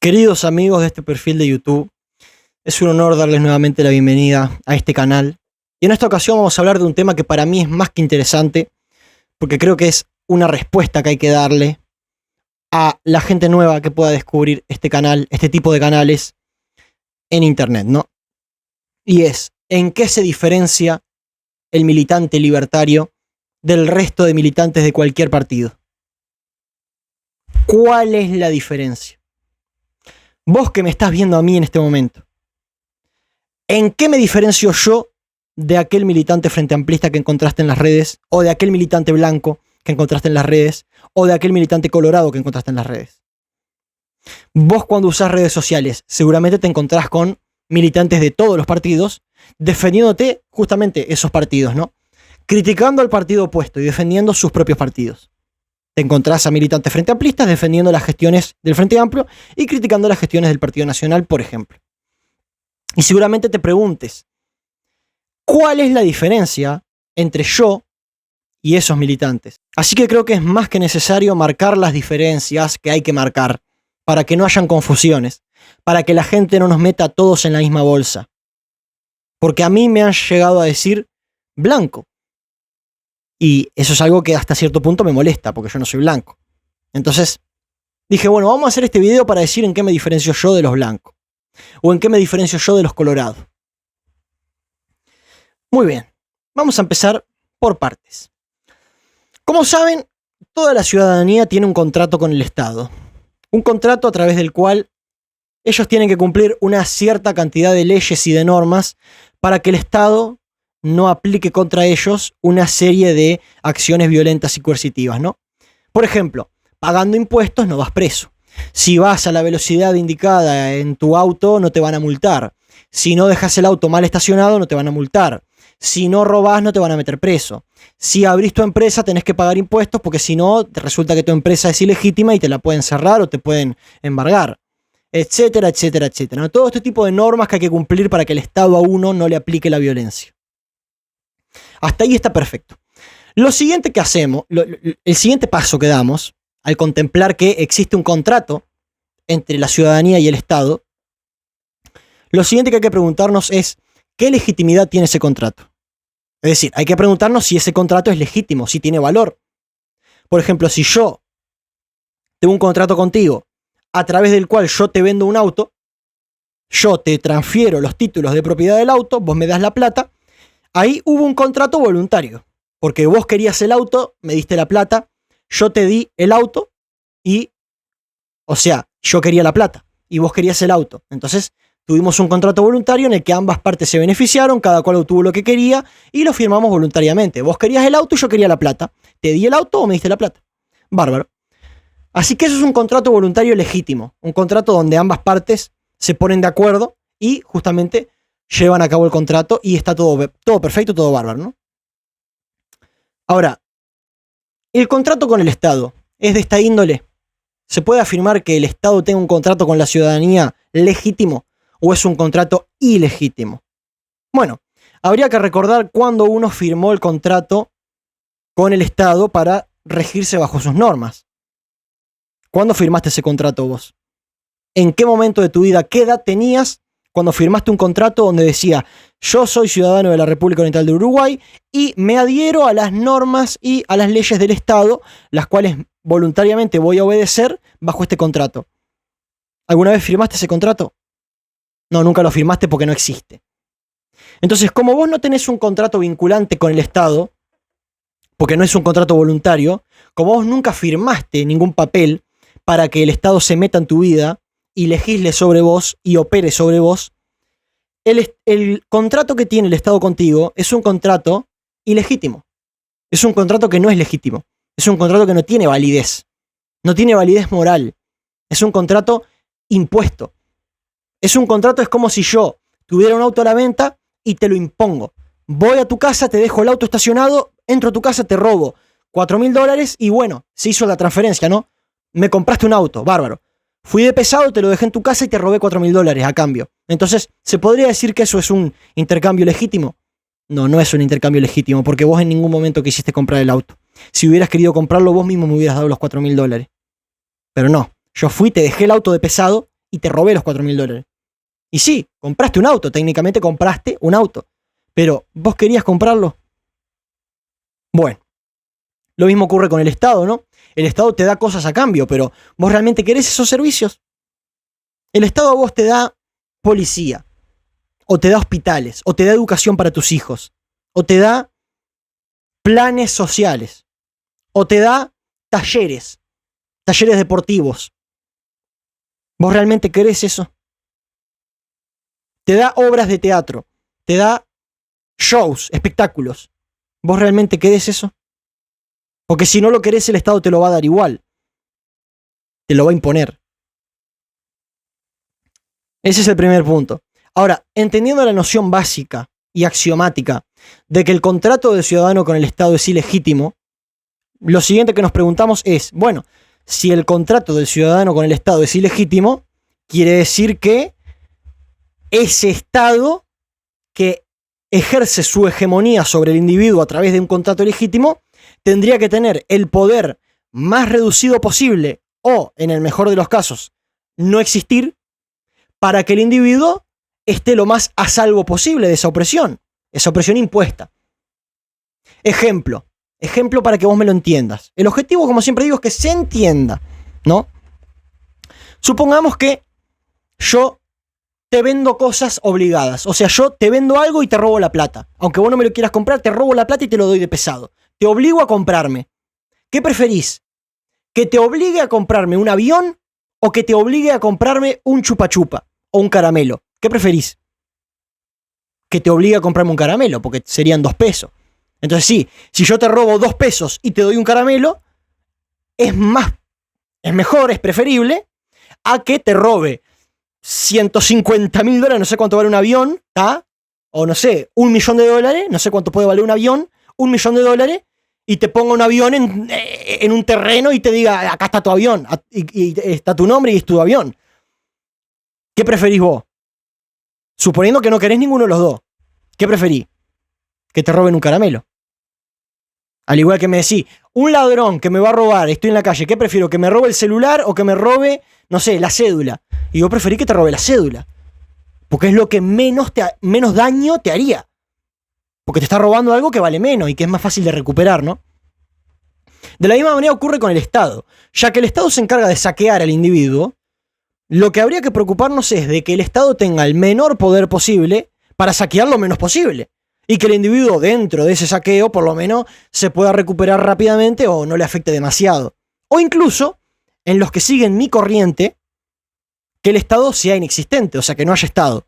Queridos amigos de este perfil de YouTube, es un honor darles nuevamente la bienvenida a este canal. Y en esta ocasión vamos a hablar de un tema que para mí es más que interesante, porque creo que es una respuesta que hay que darle a la gente nueva que pueda descubrir este canal, este tipo de canales en internet, ¿no? Y es, ¿en qué se diferencia el militante libertario del resto de militantes de cualquier partido? ¿Cuál es la diferencia? Vos que me estás viendo a mí en este momento, ¿en qué me diferencio yo de aquel militante frente amplista que encontraste en las redes, o de aquel militante blanco que encontraste en las redes, o de aquel militante colorado que encontraste en las redes? Vos cuando usás redes sociales seguramente te encontrás con militantes de todos los partidos defendiéndote justamente esos partidos, ¿no? Criticando al partido opuesto y defendiendo sus propios partidos. Te encontrás a militantes frente amplistas defendiendo las gestiones del Frente Amplio y criticando las gestiones del Partido Nacional, por ejemplo. Y seguramente te preguntes, ¿cuál es la diferencia entre yo y esos militantes? Así que creo que es más que necesario marcar las diferencias que hay que marcar para que no hayan confusiones, para que la gente no nos meta a todos en la misma bolsa. Porque a mí me han llegado a decir blanco. Y eso es algo que hasta cierto punto me molesta, porque yo no soy blanco. Entonces dije, bueno, vamos a hacer este video para decir en qué me diferencio yo de los blancos. O en qué me diferencio yo de los colorados. Muy bien, vamos a empezar por partes. Como saben, toda la ciudadanía tiene un contrato con el Estado. Un contrato a través del cual ellos tienen que cumplir una cierta cantidad de leyes y de normas para que el Estado no aplique contra ellos una serie de acciones violentas y coercitivas, ¿no? Por ejemplo, pagando impuestos no vas preso. Si vas a la velocidad indicada en tu auto no te van a multar. Si no dejas el auto mal estacionado no te van a multar. Si no robás no te van a meter preso. Si abrís tu empresa tenés que pagar impuestos porque si no te resulta que tu empresa es ilegítima y te la pueden cerrar o te pueden embargar. Etcétera, etcétera, etcétera, ¿no? Todo este tipo de normas que hay que cumplir para que el Estado a uno no le aplique la violencia. Hasta ahí está perfecto. Lo siguiente que hacemos, el siguiente paso que damos, al contemplar que existe un contrato entre la ciudadanía y el Estado, lo siguiente que hay que preguntarnos es, ¿qué legitimidad tiene ese contrato? Es decir, hay que preguntarnos si ese contrato es legítimo, si tiene valor. Por ejemplo, si yo tengo un contrato contigo a través del cual yo te vendo un auto, yo te transfiero los títulos de propiedad del auto, vos me das la plata, ahí hubo un contrato voluntario, porque vos querías el auto, me diste la plata, yo te di el auto y, o sea, yo quería la plata y vos querías el auto. Entonces tuvimos un contrato voluntario en el que ambas partes se beneficiaron, cada cual obtuvo lo que quería y lo firmamos voluntariamente. Vos querías el auto y yo quería la plata. ¿Te di el auto o me diste la plata? Bárbaro. Así que eso es un contrato voluntario legítimo, un contrato donde ambas partes se ponen de acuerdo y justamente llevan a cabo el contrato y está todo perfecto, todo bárbaro, ¿no? Ahora, el contrato con el Estado es de esta índole. ¿Se puede afirmar que el Estado tenga un contrato con la ciudadanía legítimo o es un contrato ilegítimo? Bueno, habría que recordar cuándo uno firmó el contrato con el Estado para regirse bajo sus normas. ¿Cuándo firmaste ese contrato vos? ¿En qué momento de tu vida, qué edad tenías cuando firmaste un contrato donde decía yo soy ciudadano de la República Oriental de Uruguay y me adhiero a las normas y a las leyes del Estado, las cuales voluntariamente voy a obedecer bajo este contrato? ¿Alguna vez firmaste ese contrato? No, nunca lo firmaste porque no existe. Entonces, como vos no tenés un contrato vinculante con el Estado, porque no es un contrato voluntario, como vos nunca firmaste ningún papel para que el Estado se meta en tu vida y legisle sobre vos y opere sobre vos, el contrato que tiene el Estado contigo es un contrato ilegítimo. Es un contrato que no es legítimo. Es un contrato que no tiene validez. No tiene validez moral. Es un contrato impuesto. Es un contrato, es como si yo tuviera un auto a la venta y te lo impongo. Voy a tu casa, te dejo el auto estacionado, entro a tu casa, te robo $4.000 y bueno, se hizo la transferencia, ¿no? Me compraste un auto, bárbaro. Fui de pesado, te lo dejé en tu casa y te robé $4.000 a cambio. Entonces, ¿se podría decir que eso es un intercambio legítimo? No, no es un intercambio legítimo, porque vos en ningún momento quisiste comprar el auto. Si hubieras querido comprarlo, vos mismo me hubieras dado los $4.000. Pero no, yo fui, te dejé el auto de pesado y te robé los $4.000. Y sí, compraste un auto, técnicamente compraste un auto, pero ¿vos querías comprarlo? Bueno, lo mismo ocurre con el Estado, ¿no? El Estado te da cosas a cambio, pero ¿vos realmente querés esos servicios? El Estado a vos te da policía, o te da hospitales, o te da educación para tus hijos, o te da planes sociales, o te da talleres deportivos. ¿Vos realmente querés eso? Te da obras de teatro, te da shows, espectáculos. ¿Vos realmente querés eso? Porque si no lo querés, el Estado te lo va a dar igual. Te lo va a imponer. Ese es el primer punto. Ahora, entendiendo la noción básica y axiomática de que el contrato del ciudadano con el Estado es ilegítimo, lo siguiente que nos preguntamos es, bueno, si el contrato del ciudadano con el Estado es ilegítimo, quiere decir que ese Estado que ejerce su hegemonía sobre el individuo a través de un contrato legítimo tendría que tener el poder más reducido posible o, en el mejor de los casos, no existir para que el individuo esté lo más a salvo posible de esa opresión impuesta. Ejemplo para que vos me lo entiendas. El objetivo, como siempre digo, es que se entienda, ¿no? Supongamos que yo te vendo cosas obligadas. O sea, yo te vendo algo y te robo la plata. Aunque vos no me lo quieras comprar, te robo la plata y te lo doy de pesado. Te obligo a comprarme. ¿Qué preferís? ¿Que te obligue a comprarme un avión o que te obligue a comprarme un chupa chupa o un caramelo? ¿Qué preferís? Que te obligue a comprarme un caramelo, porque serían $2. Entonces sí, si yo te robo $2 y te doy un caramelo, es mejor, es preferible a que te robe $150.000, no sé cuánto vale un avión, ¿tá? O no sé, $1 millón, no sé cuánto puede valer un avión, $1 millón, y te ponga un avión en un terreno y te diga, acá está tu avión, y está tu nombre y es tu avión. ¿Qué preferís vos? Suponiendo que no querés ninguno de los dos, ¿qué preferís? Que te roben un caramelo. Al igual que me decís, un ladrón que me va a robar, estoy en la calle, ¿qué prefiero? ¿Que me robe el celular o que me robe, no sé, la cédula? Y yo preferí que te robe la cédula. Porque es lo que menos daño te haría. Porque te está robando algo que vale menos y que es más fácil de recuperar, ¿no? De la misma manera ocurre con el Estado. Ya que el Estado se encarga de saquear al individuo, lo que habría que preocuparnos es de que el Estado tenga el menor poder posible para saquear lo menos posible. Y que el individuo dentro de ese saqueo por lo menos se pueda recuperar rápidamente o no le afecte demasiado. O incluso, en los que siguen mi corriente, que el Estado sea inexistente, o sea, que no haya Estado.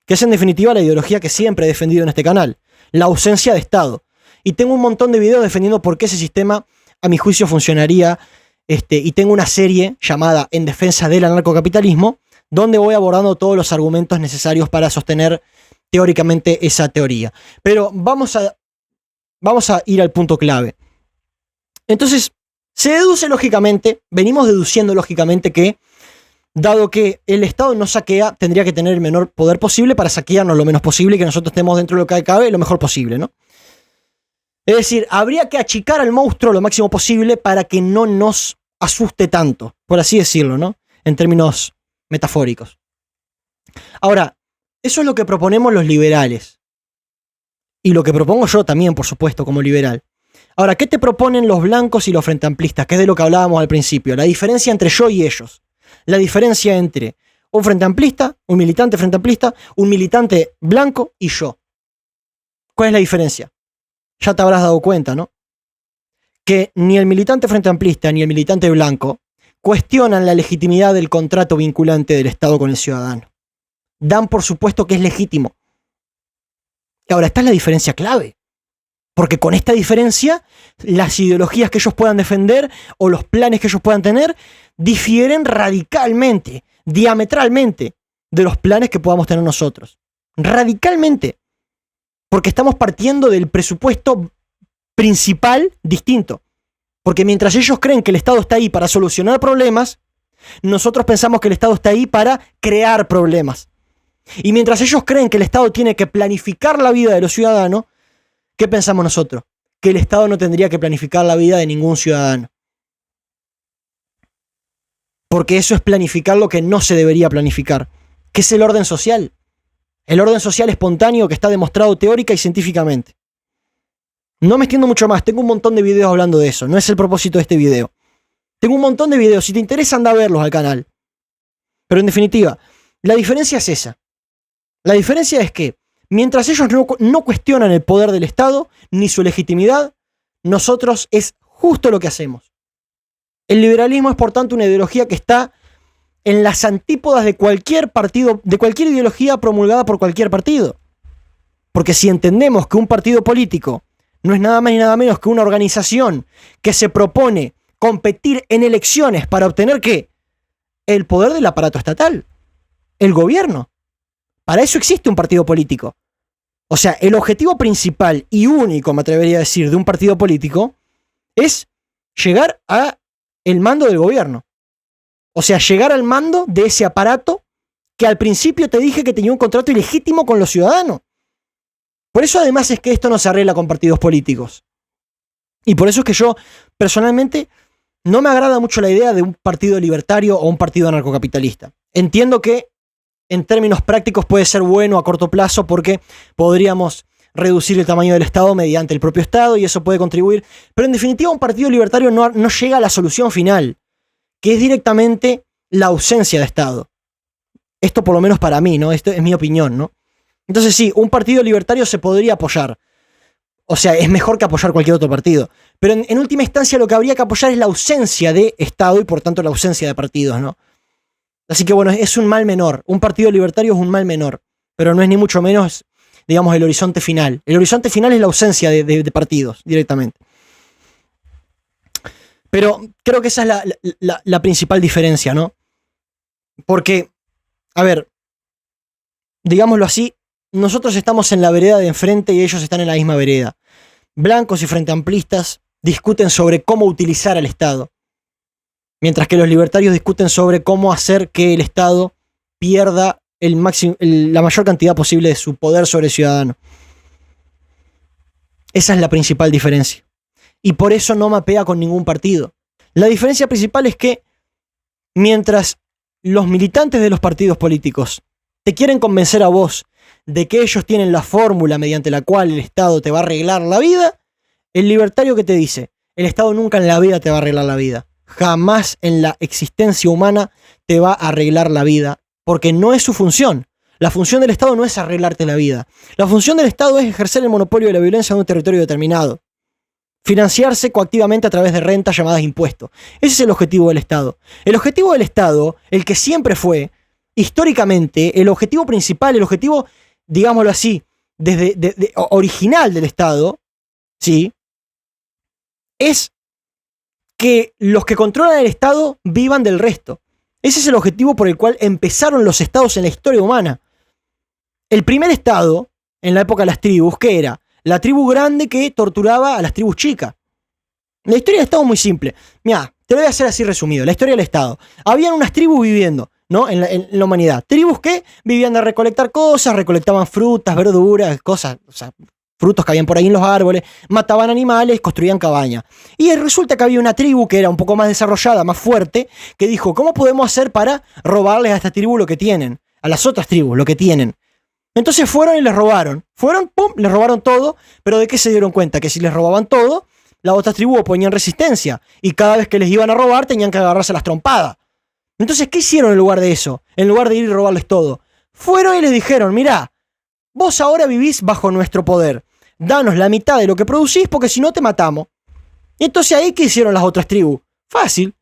Que es en definitiva la ideología que siempre he defendido en este canal. La ausencia de Estado. Y tengo un montón de videos defendiendo por qué ese sistema, a mi juicio, funcionaría. Y tengo una serie llamada En defensa del anarcocapitalismo, donde voy abordando todos los argumentos necesarios para sostener teóricamente esa teoría. Pero vamos a ir al punto clave. Entonces, se deduce lógicamente, venimos deduciendo lógicamente que, dado que el Estado no saquea, tendría que tener el menor poder posible para saquearnos lo menos posible y que nosotros estemos dentro de lo que cabe lo mejor posible, ¿no? Es decir, habría que achicar al monstruo lo máximo posible para que no nos asuste tanto, por así decirlo, ¿no? En términos metafóricos. Ahora, eso es lo que proponemos los liberales. Y lo que propongo yo también, por supuesto, como liberal. Ahora, ¿qué te proponen los blancos y los frenteamplistas? Que es de lo que hablábamos al principio. La diferencia entre yo y ellos. La diferencia entre un frenteamplista, un militante frenteamplista, un militante blanco y yo. ¿Cuál es la diferencia? Ya te habrás dado cuenta, ¿no? Que ni el militante frenteamplista ni el militante blanco cuestionan la legitimidad del contrato vinculante del Estado con el ciudadano. Dan por supuesto que es legítimo. Ahora, esta es la diferencia clave. Porque con esta diferencia, las ideologías que ellos puedan defender o los planes que ellos puedan tener difieren radicalmente, diametralmente de los planes que podamos tener nosotros. Radicalmente. Porque estamos partiendo del presupuesto principal distinto. Porque mientras ellos creen que el Estado está ahí para solucionar problemas, nosotros pensamos que el Estado está ahí para crear problemas. Y mientras ellos creen que el Estado tiene que planificar la vida de los ciudadanos, ¿qué pensamos nosotros? Que el Estado no tendría que planificar la vida de ningún ciudadano. porque eso es planificar lo que no se debería planificar, que es el orden social. El orden social espontáneo que está demostrado teórica y científicamente. No me extiendo mucho más, tengo un montón de videos hablando de eso, no es el propósito de este video. Tengo un montón de videos, si te interesa anda a verlos al canal. Pero en definitiva, la diferencia es esa. La diferencia es que mientras ellos no cuestionan el poder del Estado ni su legitimidad, nosotros es justo lo que hacemos. El liberalismo es por tanto una ideología que está en las antípodas de cualquier partido, de cualquier ideología promulgada por cualquier partido. Porque si entendemos que un partido político no es nada más ni nada menos que una organización que se propone competir en elecciones para obtener ¿qué? El poder del aparato estatal, el gobierno. Para eso existe un partido político. O sea, el objetivo principal y único, me atrevería a decir, de un partido político es llegar a el mando del gobierno. O sea, llegar al mando de ese aparato que al principio te dije que tenía un contrato ilegítimo con los ciudadanos. Por eso además es que esto no se arregla con partidos políticos. Y por eso es que yo personalmente no me agrada mucho la idea de un partido libertario o un partido anarcocapitalista. Entiendo que en términos prácticos puede ser bueno a corto plazo porque podríamos reducir el tamaño del Estado mediante el propio Estado y eso puede contribuir. Pero en definitiva un partido libertario no llega a la solución final, que es directamente la ausencia de Estado. Esto por lo menos para mí, ¿no? Esto es mi opinión, ¿no? Entonces sí, un partido libertario se podría apoyar. O sea, es mejor que apoyar cualquier otro partido. Pero en última instancia lo que habría que apoyar es la ausencia de Estado y por tanto la ausencia de partidos, ¿no? Así que bueno, es un mal menor. Un partido libertario es un mal menor. Pero no es ni mucho menos, digamos, el horizonte final. El horizonte final es la ausencia de partidos, directamente. Pero creo que esa es la principal diferencia, ¿no? Porque, a ver, digámoslo así, nosotros estamos en la vereda de enfrente y ellos están en la misma vereda. Blancos y frente amplistas discuten sobre cómo utilizar al Estado, mientras que los libertarios discuten sobre cómo hacer que el Estado pierda la mayor cantidad posible de su poder sobre el ciudadano. Esa es la principal diferencia. Y por eso no mapea con ningún partido. La diferencia principal es que mientras los militantes de los partidos políticos te quieren convencer a vos de que ellos tienen la fórmula mediante la cual el Estado te va a arreglar la vida, el libertario que te dice, el Estado nunca en la vida te va a arreglar la vida. Jamás en la existencia humana te va a arreglar la vida, porque no es su función. La función del Estado no es arreglarte la vida. La función del Estado es ejercer el monopolio de la violencia en un territorio determinado. Financiarse coactivamente a través de rentas llamadas impuestos. Ese es el objetivo del Estado. El objetivo del Estado, el que siempre fue, históricamente, el objetivo principal, el objetivo, digámoslo así, original del Estado, ¿sí? Es que los que controlan el Estado vivan del resto. Ese es el objetivo por el cual empezaron los estados en la historia humana. El primer estado, en la época de las tribus, ¿qué era? La tribu grande que torturaba a las tribus chicas. La historia del Estado es muy simple. Mirá, te lo voy a hacer así resumido. La historia del Estado. Habían unas tribus viviendo, ¿no? En la humanidad. Tribus que vivían de recolectar cosas, recolectaban frutas, verduras, cosas, o sea, frutos que habían por ahí en los árboles, mataban animales, construían cabañas. Y resulta que había una tribu que era un poco más desarrollada, más fuerte, que dijo, ¿cómo podemos hacer para robarles a esta tribu lo que tienen? A las otras tribus, lo que tienen. Entonces fueron y les robaron. Fueron, pum, les robaron todo, pero ¿de qué se dieron cuenta? Que si les robaban todo, las otras tribus oponían resistencia, y cada vez que les iban a robar tenían que agarrarse a las trompadas. Entonces, ¿qué hicieron en lugar de eso? En lugar de ir y robarles todo. Fueron y les dijeron, mirá, vos ahora vivís bajo nuestro poder. Danos la mitad de lo que producís porque si no te matamos. Y entonces ahí, ¿qué hicieron las otras tribus? Fácil.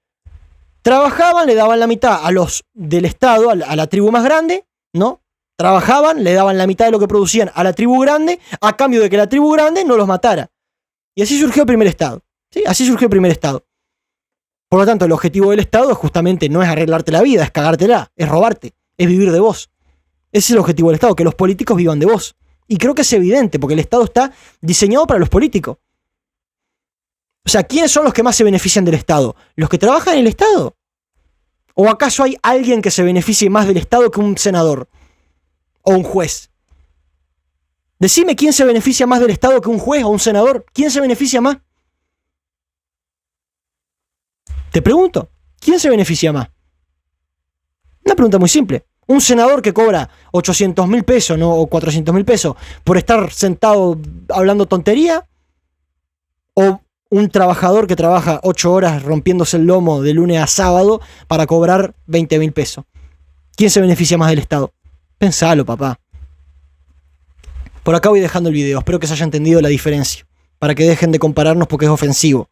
Trabajaban, le daban la mitad a los del Estado, a la tribu más grande, ¿no? Trabajaban, le daban la mitad de lo que producían a la tribu grande, a cambio de que la tribu grande no los matara. Y así surgió el primer Estado. ¿Sí? Así surgió el primer Estado. Por lo tanto, el objetivo del Estado justamente no es arreglarte la vida, es cagártela, es robarte, es vivir de vos. Ese es el objetivo del Estado, que los políticos vivan de vos. Y creo que es evidente, porque el Estado está diseñado para los políticos. O sea, ¿quiénes son los que más se benefician del Estado? ¿Los que trabajan en el Estado? ¿O acaso hay alguien que se beneficie más del Estado que un senador? ¿O un juez? Decime quién se beneficia más del Estado que un juez o un senador. ¿Quién se beneficia más? Te pregunto, ¿quién se beneficia más? Una pregunta muy simple. Un senador que cobra 800.000 pesos, ¿no? O 400.000 pesos por estar sentado hablando tontería, o un trabajador que trabaja 8 horas rompiéndose el lomo de lunes a sábado para cobrar 20.000 pesos. ¿Quién se beneficia más del Estado? Pensalo, papá. Por acá voy dejando el video. Espero que se haya entendido la diferencia. Para que dejen de compararnos porque es ofensivo.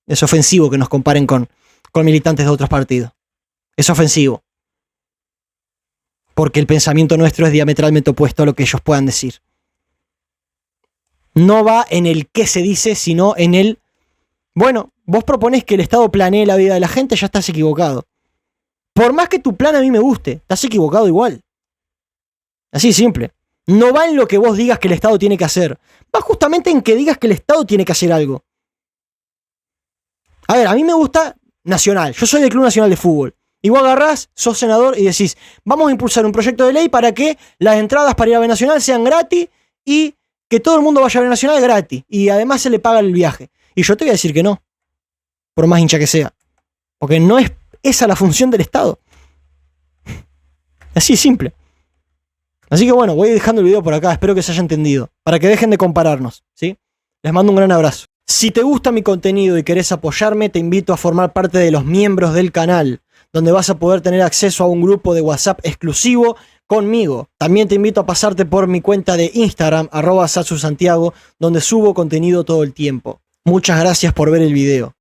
Es ofensivo que nos comparen con militantes de otros partidos. Es ofensivo. Porque el pensamiento nuestro es diametralmente opuesto a lo que ellos puedan decir. No va en el qué se dice, sino en el... Bueno, vos proponés que el Estado planee la vida de la gente, ya estás equivocado. Por más que tu plan a mí me guste, estás equivocado igual. Así de simple. No va en lo que vos digas que el Estado tiene que hacer. Va justamente en que digas que el Estado tiene que hacer algo. A ver, a mí me gusta Nacional. Yo soy del Club Nacional de Fútbol. Y vos agarrás, sos senador y decís, vamos a impulsar un proyecto de ley para que las entradas para ir a ver Nacional sean gratis y que todo el mundo vaya a ver Nacional gratis. Y además se le paga el viaje. Y yo te voy a decir que no. Por más hincha que sea. Porque no es esa la función del Estado. Así de simple. Así que bueno, voy dejando el video por acá. Espero que se haya entendido. Para que dejen de compararnos, ¿sí? Les mando un gran abrazo. Si te gusta mi contenido y querés apoyarme, te invito a formar parte de los miembros del canal, donde vas a poder tener acceso a un grupo de WhatsApp exclusivo conmigo. También te invito a pasarte por mi cuenta de Instagram, @SatsuSantiago, donde subo contenido todo el tiempo. Muchas gracias por ver el video.